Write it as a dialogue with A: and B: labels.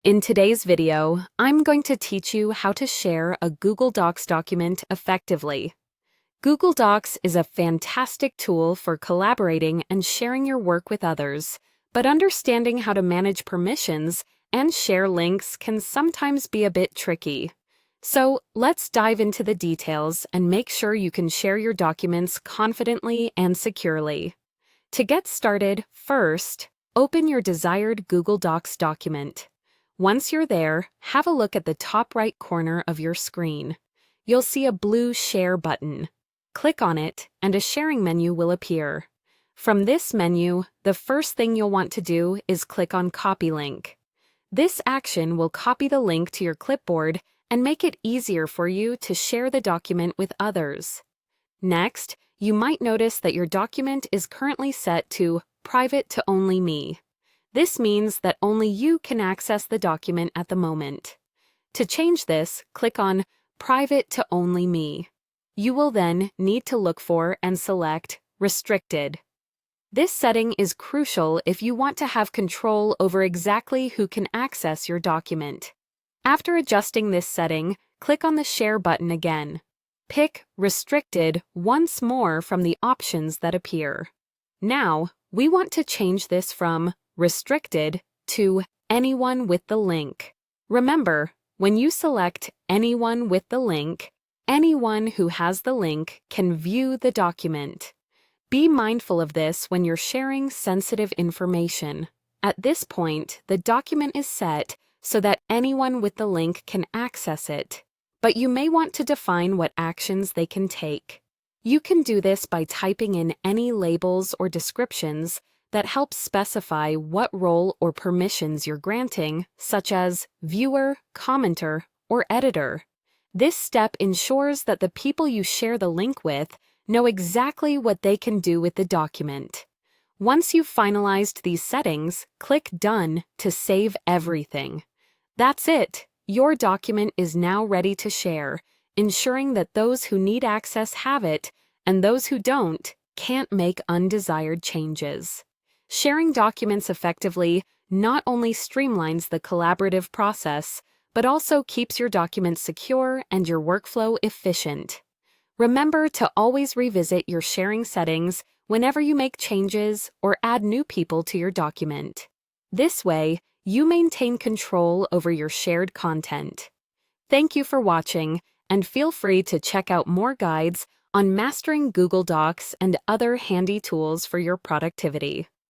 A: In today's video, I'm going to teach you how to share a Google Docs document effectively. Google Docs is a fantastic tool for collaborating and sharing your work with others, but understanding how to manage permissions and share links can sometimes be a bit tricky. So let's dive into the details and make sure you can share your documents confidently and securely. To get started, first, open your desired Google Docs document. Once you're there, have a look at the top right corner of your screen. You'll see a blue Share button. Click on it, and a sharing menu will appear. From this menu, the first thing you'll want to do is click on Copy Link. This action will copy the link to your clipboard and make it easier for you to share the document with others. Next, you might notice that your document is currently set to Private to Only Me. This means that only you can access the document at the moment. To change this, click on Private to Only Me. You will then need to look for and select Restricted. This setting is crucial if you want to have control over exactly who can access your document. After adjusting this setting, click on the Share button again. Pick Restricted once more from the options that appear. Now, we want to change this from Restricted to Anyone with the link. Remember, when you select Anyone with the link, anyone who has the link can view the document. Be mindful of this when you're sharing sensitive information. At this point, the document is set so that anyone with the link can access it, but you may want to define what actions they can take. You can do this by typing in any labels or descriptions that help specify what role or permissions you're granting, such as viewer, commenter, or editor. This step ensures that the people you share the link with know exactly what they can do with the document. Once you've finalized these settings, click Done to save everything. That's it. Your document is now ready to share, ensuring that those who need access have it, and those who don't can't make undesired changes. Sharing documents effectively not only streamlines the collaborative process, but also keeps your documents secure and your workflow efficient. Remember to always revisit your sharing settings whenever you make changes or add new people to your document. This way, you maintain control over your shared content. Thank you for watching, and feel free to check out more guides on mastering Google Docs and other handy tools for your productivity.